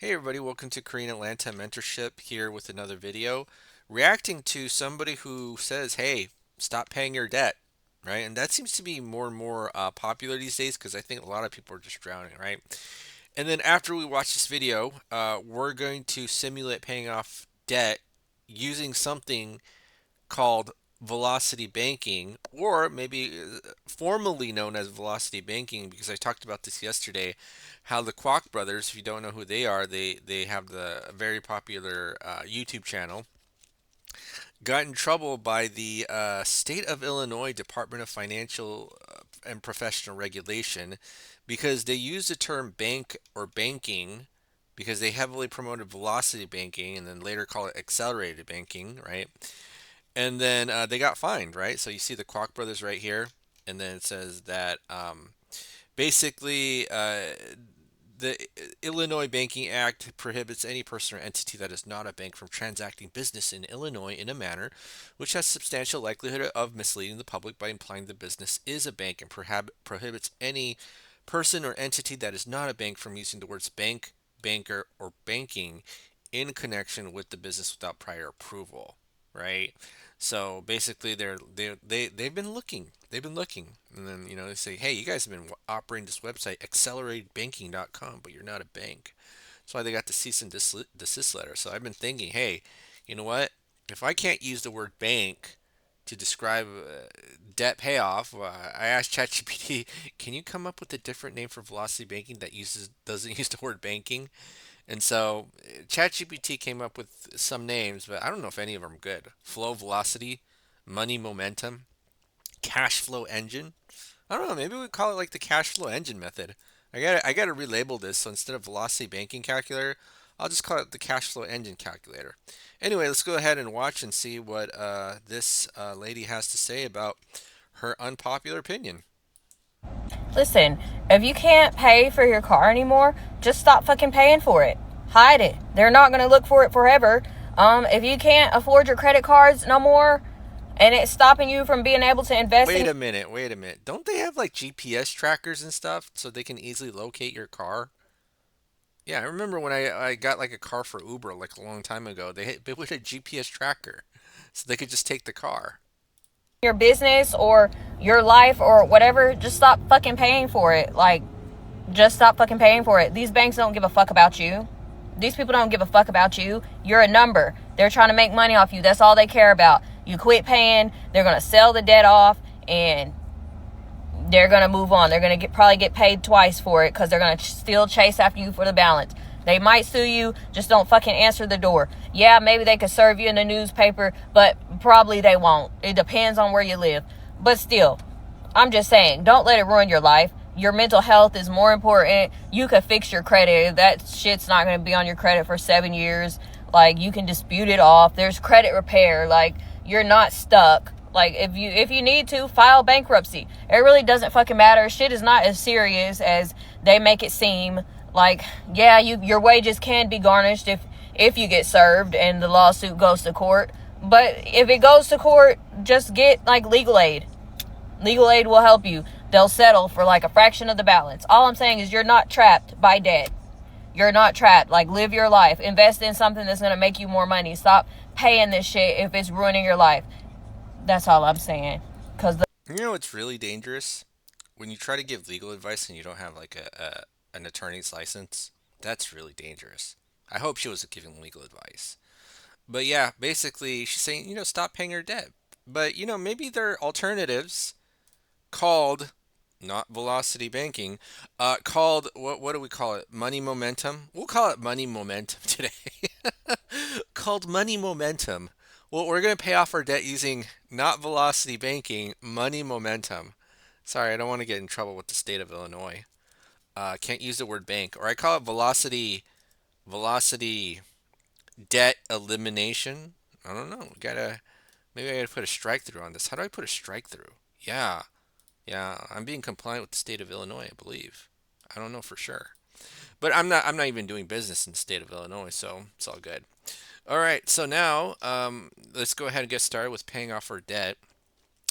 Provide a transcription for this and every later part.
Hey everybody, welcome to Korean Atlanta Mentorship here with another video reacting to somebody who says, hey, stop paying your debt, right? And that seems to be more and more popular these days because I think a lot of people are just drowning, right? And then after we watch this video, we're going to simulate paying off debt using something called velocity banking, or maybe formerly known as velocity banking, because I talked about this yesterday. How the Kwok brothers, if you don't know who they are, they have the very popular YouTube channel. Got in trouble by the state of Illinois Department of Financial and Professional Regulation because they used the term bank or banking because they heavily promoted velocity banking and then later call it accelerated banking, right? And then they got fined, right? So you see the Kwok brothers right here, and then it says that basically the Illinois Banking Act prohibits any person or entity that is not a bank from transacting business in Illinois in a manner which has substantial likelihood of misleading the public by implying the business is a bank, and prohibits any person or entity that is not a bank from using the words bank, banker, or banking in connection with the business without prior approval, right? So basically, they've been looking. They've been looking, and then they say, "Hey, you guys have been operating this website, acceleratedbanking.com, but you're not a bank." That's why they got the cease and desist letter. So I've been thinking, hey, you know what? If I can't use the word bank to describe debt payoff, I asked ChatGPT, "Can you come up with a different name for velocity banking that uses doesn't use the word banking?" And so ChatGPT came up with some names, but I don't know if any of them are good. Flow velocity, money momentum, cash flow engine. I don't know. Maybe we call it like the cash flow engine method. I gotta relabel this. So instead of velocity banking calculator, I'll just call it the cash flow engine calculator. Anyway, let's go ahead and watch and see what this lady has to say about her unpopular opinion. Listen, if you can't pay for your car anymore, just stop fucking paying for it. Hide it. They're not going to look for it forever. If you can't afford your credit cards no more and it's stopping you from being able to invest in. Wait a minute, wait a minute. Don't they have like GPS trackers and stuff so they can easily locate your car? Yeah, I remember when I got like a car for Uber like a long time ago. They put a GPS tracker so they could just take the car. Your business or your life or whatever, just stop fucking paying for it. Like, just stop fucking paying for it. These banks don't give a fuck about you. These people don't give a fuck about you. You're a number. They're trying to make money off you. That's all they care about. You quit paying, they're going to sell the debt off, and they're going to move on. They're going to probably get paid twice for it because they're going to still chase after you for the balance. They might sue you, just don't fucking answer the door. Yeah, maybe they could serve you in the newspaper, but probably they won't. It depends on where you live. But still, I'm just saying, don't let it ruin your life. Your mental health is more important. You could fix your credit. That shit's not going to be on your credit for 7 years. Like, you can dispute it off. There's credit repair. Like, you're not stuck. Like, if you need to, file bankruptcy. It really doesn't fucking matter. Shit is not as serious as they make it seem. Like, yeah, your wages can be garnished if you get served and the lawsuit goes to court. But if it goes to court, just get like legal aid. Legal aid will help you. They'll settle for like a fraction of the balance. All I'm saying is you're not trapped by debt. You're not trapped. Like, live your life. Invest in something that's going to make you more money. Stop paying this shit if it's ruining your life. That's all I'm saying. Because You know what's really dangerous? When you try to give legal advice and you don't have like an attorney's license. That's really dangerous. I hope she wasn't giving legal advice. But yeah, basically she's saying, stop paying your debt. But maybe there are alternatives called not velocity banking, called what do we call it? Money momentum. We'll call it money momentum today. Called money momentum. Well, we're going to pay off our debt using not velocity banking, money momentum. Sorry, I don't want to get in trouble with the state of Illinois. Can't use the word bank, or I call it velocity debt elimination. I don't know. Maybe I gotta put a strike through on this. How do I put a strike through? Yeah, yeah, I'm being compliant with the state of Illinois, I believe. I don't know for sure. But I'm not even doing business in the state of Illinois, so it's all good. All right, so now let's go ahead and get started with paying off our debt.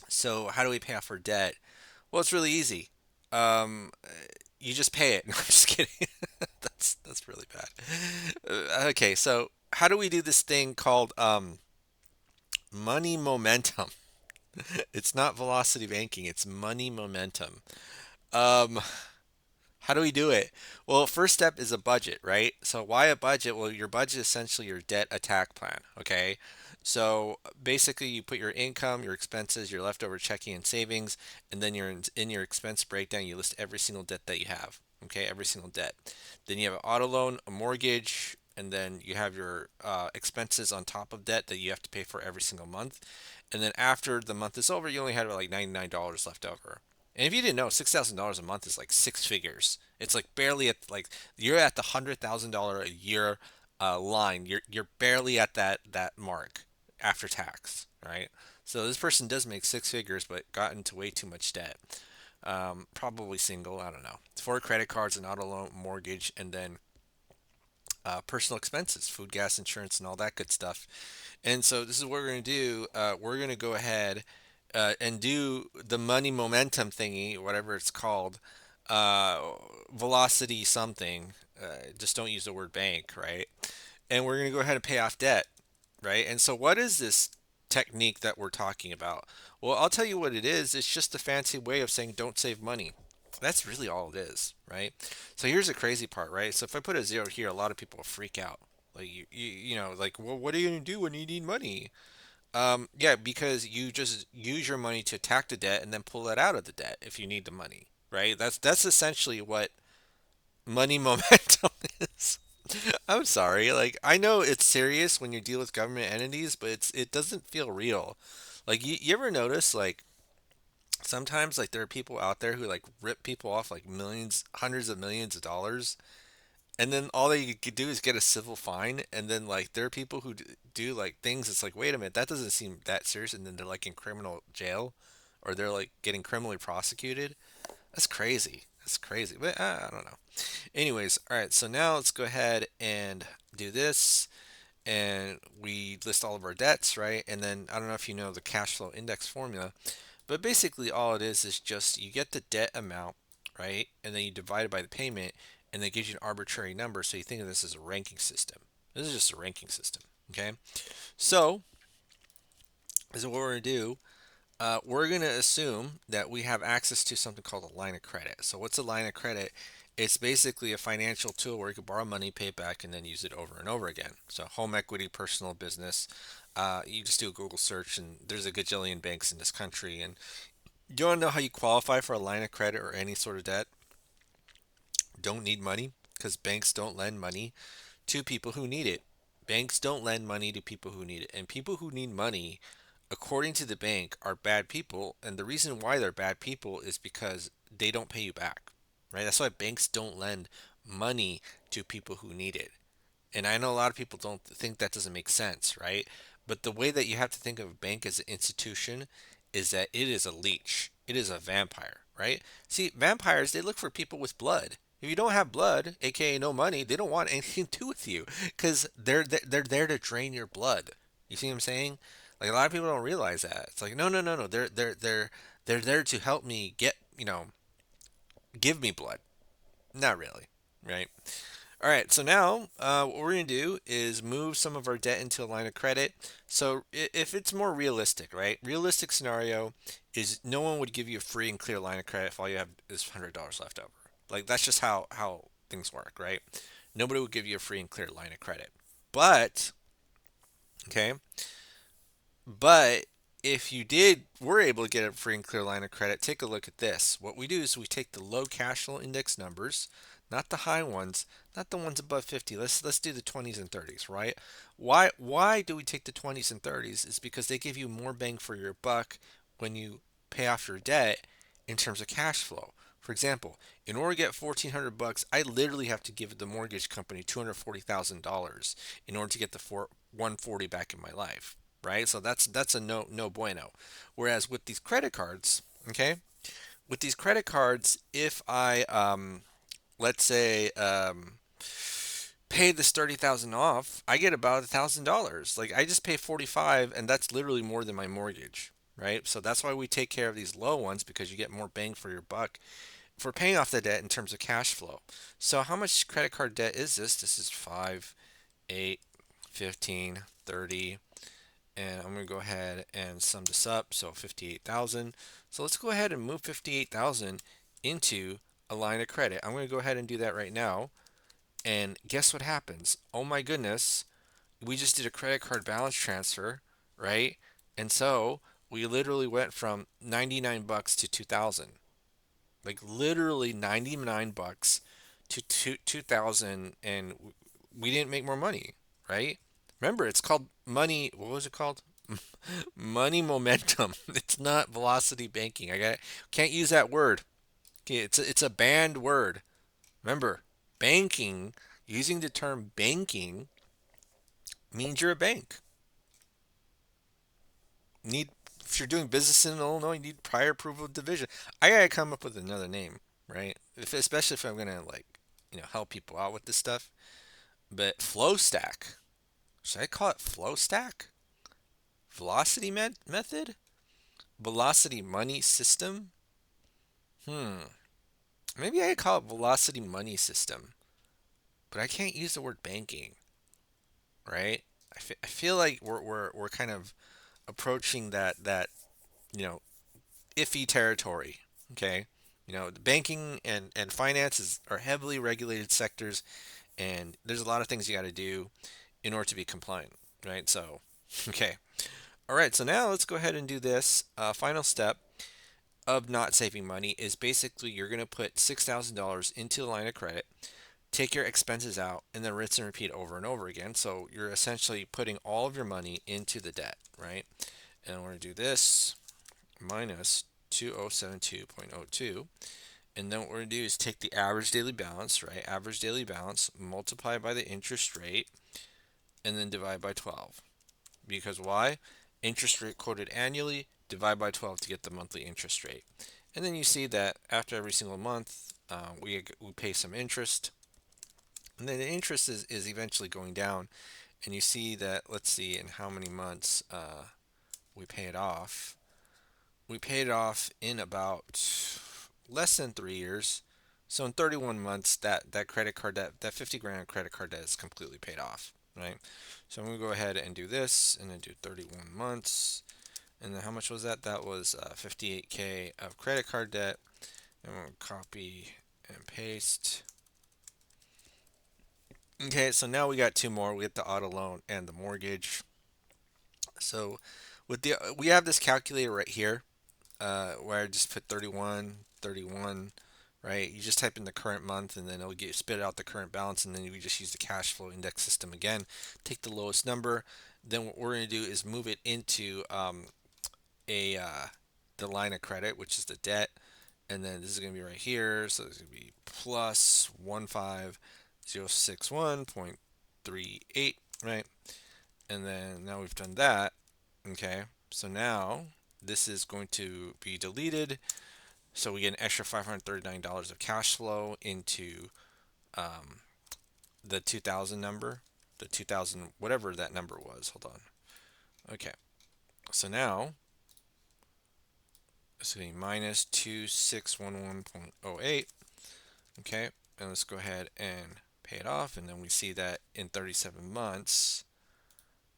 So how do we pay off our debt? Well, it's really easy. Um, you just pay it. No, I'm just kidding. That's really bad. Okay, so how do we do this thing called money momentum? It's not velocity banking, it's money momentum. Um, how do we do it? Well, first step is a budget, right? So why a budget? Well, your budget is essentially your debt attack plan, okay? So basically you put your income, your expenses, your leftover checking and savings, and then in your expense breakdown, you list every single debt that you have, okay? Every single debt. Then you have an auto loan, a mortgage, and then you have your expenses on top of debt that you have to pay for every single month. And then after the month is over, you only had like $99 left over. And if you didn't know, $6,000 a month is like six figures. It's like barely at like you're at the $100,000 a year line. You're barely at that mark after tax, right? So this person does make six figures, but got into way too much debt. Probably single. I don't know. Four credit cards, an auto loan, mortgage, and then personal expenses, food, gas, insurance, and all that good stuff. And so this is what we're going to do. We're going to go ahead and do the money momentum thingy, whatever it's called, uh, velocity something. Just don't use the word bank, right? And we're going to go ahead and pay off debt, right? And so what is this technique that we're talking about? Well, I'll tell you what it is. It's just a fancy way of saying don't save money. That's really all it is, right? So here's the crazy part, right? So if I put a zero here, a lot of people will freak out. Like you know, like, well, what are you gonna do when you need money? Yeah, because you just use your money to attack the debt and then pull it out of the debt if you need the money, right? That's essentially what money momentum is. I'm sorry, like I know it's serious when you deal with government entities, but it doesn't feel real. Like you ever notice like sometimes like there are people out there who like rip people off like millions, hundreds of millions of dollars, and then all they could do is get a civil fine, and then like there are people who do like things. It's like, wait a minute, that doesn't seem that serious, and then they're like in criminal jail, or they're like getting criminally prosecuted. That's crazy. That's crazy. But I don't know. Anyways, all right. So now let's go ahead and do this, and we list all of our debts, right? And then I don't know if you know the cash flow index formula, but basically, all it is just you get the debt amount, right? And then you divide it by the payment, and that gives you an arbitrary number. So you think of this as a ranking system. This is just a ranking system, okay? So, this is what we're going to do. We're going to assume that we have access to something called a line of credit. So, what's a line of credit? It's basically a financial tool where you can borrow money, pay it back, and then use it over and over again. So, home equity, personal business. You just do a Google search, and there's a gajillion banks in this country, and do you want to know how you qualify for a line of credit or any sort of debt? Don't need money because banks don't lend money to people who need it. Banks don't lend money to people who need it. And people who need money, according to the bank, are bad people. And the reason why they're bad people is because they don't pay you back, right? That's why banks don't lend money to people who need it. And I know a lot of people don't think that doesn't make sense, right? But the way that you have to think of a bank as an institution is that it is a leech. It is a vampire, right? See, vampires, they look for people with blood. If you don't have blood, aka no money, they don't want anything to do with you because they're there to drain your blood. You see what I'm saying? Like a lot of people don't realize that. It's like no. They're there to help me get give me blood. Not really, right? All right, so now what we're going to do is move some of our debt into a line of credit. So if it's more realistic, right? Realistic scenario is no one would give you a free and clear line of credit if all you have is $100 left over. Like that's just how things work, right? Nobody would give you a free and clear line of credit. But okay, but if you were able to get a free and clear line of credit, take a look at this. What we do is we take the low cash flow index numbers, not the high ones, not the ones above 50. Let's do the 20s and 30s, right? Why do we take the 20s and 30s? It's because they give you more bang for your buck when you pay off your debt in terms of cash flow. For example, in order to get 1,400 bucks, I literally have to give the mortgage company $240,000 in order to get the 140 back in my life, right? So that's a no bueno. Whereas with these credit cards, okay, with these credit cards, if I let's say pay this 30,000 off, I get about $1,000. Like I just pay 45, and that's literally more than my mortgage, right? So that's why we take care of these low ones because you get more bang for your buck for paying off the debt in terms of cash flow. So how much credit card debt is this? This is 5, 8, 15, 30, and I'm going to go ahead and sum this up. So 58,000. So let's go ahead and move 58,000 into a line of credit. I'm going to go ahead and do that right now. And guess what happens? Oh my goodness, we just did a credit card balance transfer, right? And so we literally went from 99 bucks to 2,000. Like literally 99 bucks to 2,000, and we didn't make more money, right? Remember, it's called money. What was it called? Money momentum. It's not velocity banking. Can't use that word. Okay, it's a banned word. Remember, banking, using the term banking means you're a bank. Need If you're doing business in Illinois, you need prior approval of division. I gotta come up with another name, right? Especially if I'm gonna help people out with this stuff. But flow stack. Should I call it flow stack? Method? Velocity money system? Hmm. Maybe I could call it velocity money system. But I can't use the word banking, right? I feel like we're kind of approaching that you know iffy territory. Okay, the banking and finances are heavily regulated sectors, and there's a lot of things you got to do in order to be compliant, right? So, okay, all right. So now let's go ahead and do this. Final step of not saving money is basically you're going to put $6,000 into the line of credit, take your expenses out, and then rinse and repeat over and over again. So you're essentially putting all of your money into the debt, right? And we're going to do this minus 2072.02. And then what we're going to do is take the average daily balance, right? Average daily balance, multiply by the interest rate, and then divide by 12. Because why? Interest rate quoted annually, divide by 12 to get the monthly interest rate. And then you see that after every single month, we pay some interest. And then the interest is eventually going down. And you see that, let's see, in how many months we pay it off. We paid it off in about less than 3 years. So in 31 months, that credit card that 50 grand credit card debt is completely paid off, right? So I'm gonna go ahead and do this, and then do 31 months, and then how much was that? That was 58K of credit card debt. And we'll copy and paste. Okay, so now we got two more. We get the auto loan and the mortgage. So we have this calculator right here, where I just put 31, 31, right? You just type in the current month, and then it'll get spit out the current balance, and then you just use the cash flow index system again. Take the lowest number. Then what we're going to do is move it into a the line of credit, which is the debt, and then this is going to be right here. So it's going to be plus 15061.38, right? And then now we've done that. Okay, so now this is going to be deleted. So we get an extra $539 of cash flow into um, the 2000 number, the 2000, whatever that number was. Hold on. Okay, so now it's going to be minus 2611.08. Okay, and let's go ahead and pay it off. And then we see that in 37 months,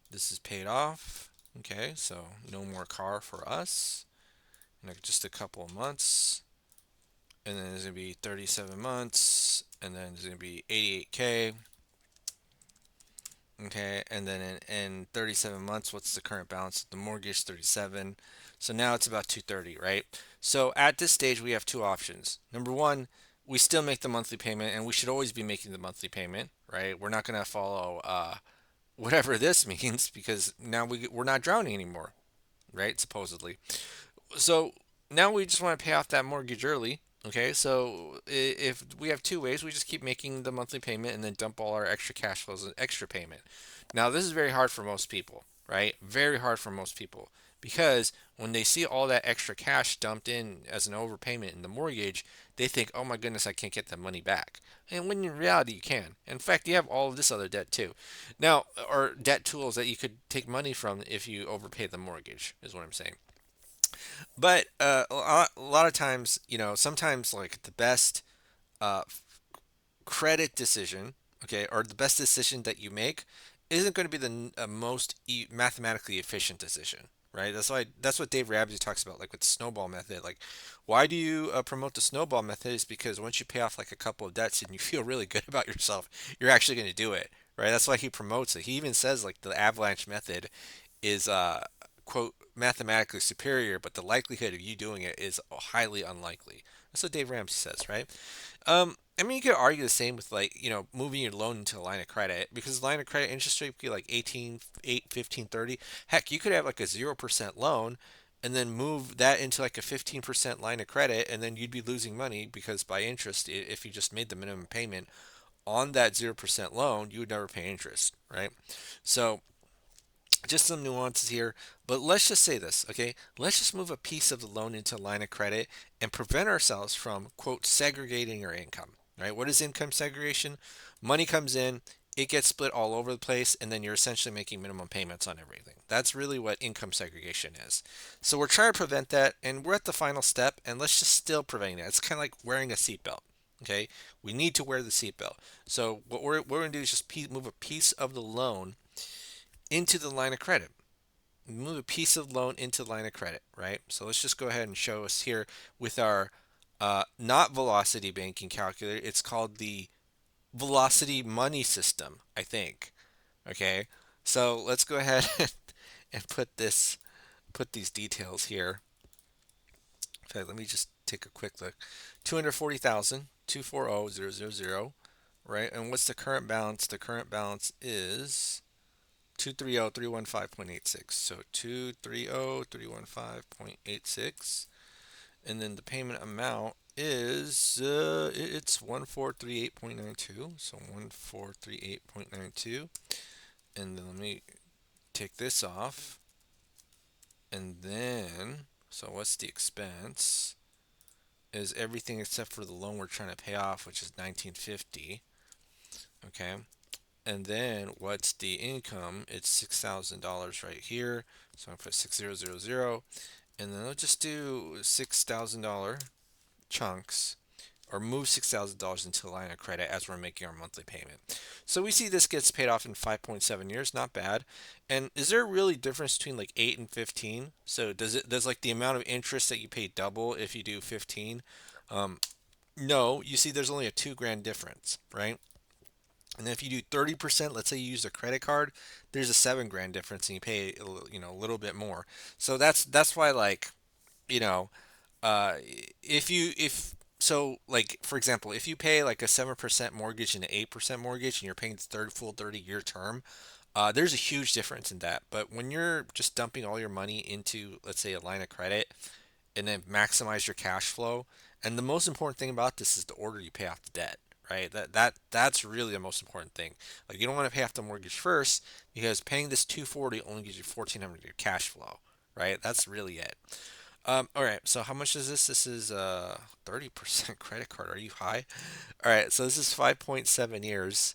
this is paid off. Okay, so no more car for us in just a couple of months. And then there's going to be 37 months, and then there's going to be 88K. Okay, and then in 37 months, what's the current balance of the mortgage? 37. So now it's about 230, right? So at this stage, we have two options. Number one, we still make the monthly payment, and we should always be making the monthly payment, right? We're not going to follow whatever this means, because now we're not drowning anymore, right? Supposedly. So now we just want to pay off that mortgage early. Okay, so if we have two ways, we just keep making the monthly payment and then dump all our extra cash flows as extra payment. Now, this is very hard for most people, right? Very hard for most people, because when they see all that extra cash dumped in as an overpayment in the mortgage, they think, oh my goodness, I can't get that money back. And when in reality, you can. In fact, you have all of this other debt too. Now, or debt tools that you could take money from if you overpay the mortgage, is what I'm saying. But a lot of times, sometimes like the best uh, credit decision, okay, or the best decision that you make isn't going to be the most mathematically efficient decision, right? That's what Dave Ramsey talks about, like with the snowball method. Like, why do you promote the snowball method? Is because once you pay off like a couple of debts and you feel really good about yourself, you're actually going to do it, right? That's why he promotes it. He even says like the avalanche method is quote mathematically superior, but the likelihood of you doing it is highly unlikely. That's what Dave Ramsey says, right? I mean, you could argue the same with like, moving your loan into a line of credit because line of credit interest rate would be like 18, 8, 15, 30. Heck, you could have like a 0% loan and then move that into like a 15% line of credit and then you'd be losing money because by interest, if you just made the minimum payment on that 0% loan, you would never pay interest, right? So just some nuances here, but let's just say this, okay? Let's just move a piece of the loan into a line of credit and prevent ourselves from, quote, segregating our income, right? What is income segregation? Money comes in, it gets split all over the place, and then you're essentially making minimum payments on everything. That's really what income segregation is. So we're trying to prevent that, and we're at the final step, and let's just still prevent that. It's kind of like wearing a seatbelt. Okay, we need to wear the seatbelt. So what we're going to do is just move a piece of the loan into the line of credit. Move a piece of loan into the line of credit, right? So let's just go ahead and show us here with our not velocity banking calculator. It's called the velocity money system, I think. Okay, so let's go ahead and put these details here. In fact, let me just take a quick look. 240,000, 240,000, right? And what's the current balance? The current balance is 230,315.86. So 230,315.86. And then the payment amount is it's 1438.92. So 1438.92. And then let me take this off. And then, so what's the expense? Is everything except for the loan we're trying to pay off, which is 1950. Okay. And then what's the income? It's $6,000 right here. So I'm gonna put 6000, and then I'll just do $6,000 chunks, or move $6,000 into a line of credit as we're making our monthly payment. So we see this gets paid off in 5.7 years, not bad. And is there really difference between like 8 and 15? So does like the amount of interest that you pay double if you do 15? Um, no, you see there's only a 2 grand difference, right? And then if you do 30%, let's say you use a credit card, there's a 7 grand difference and you pay a little bit more. So that's why like, you know, uh if so like for example, if you pay like a 7% mortgage and an 8% mortgage and you're paying the full 30-year term, there's a huge difference in that. But when you're just dumping all your money into, let's say, a line of credit and then maximize your cash flow. And the most important thing about this is the order you pay off the debt, right? That's really the most important thing. Like you don't want to pay off the mortgage first because paying this 240 only gives you 1400 your cash flow, right? That's really it. All right, so how much is this? This is 30% credit card. Are you high? All right, so this is 5.7 years,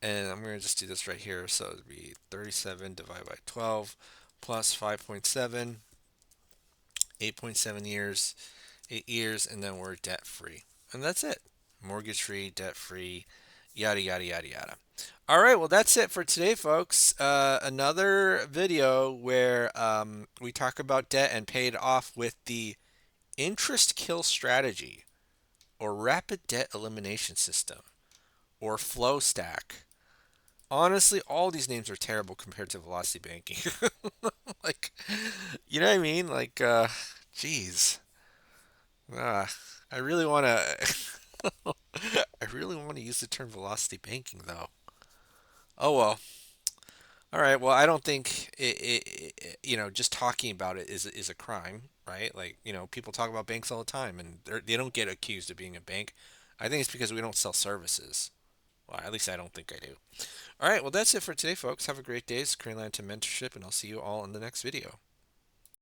and I'm gonna just do this right here. So it'd be 37 divided by 12 plus 5.7, 8.7 years, 8 years, and then we're debt free. And that's it. Mortgage free, debt free, yada, yada, yada, yada. All right, well, that's it for today, folks. Another video where we talk about debt and pay it off with the interest kill strategy, or rapid debt elimination system, or flow stack. Honestly, all these names are terrible compared to velocity banking. Like, you know what I mean? Like, geez. Ah, I really want to. I really want to use the term velocity banking, though. Oh well. All right. Well, I don't think just talking about it is a crime, right? Like, people talk about banks all the time, and they don't get accused of being a bank. I think it's because we don't sell services. Well, at least I don't think I do. All right. Well, that's it for today, folks. Have a great day. It's Korean Land to Mentorship, and I'll see you all in the next video.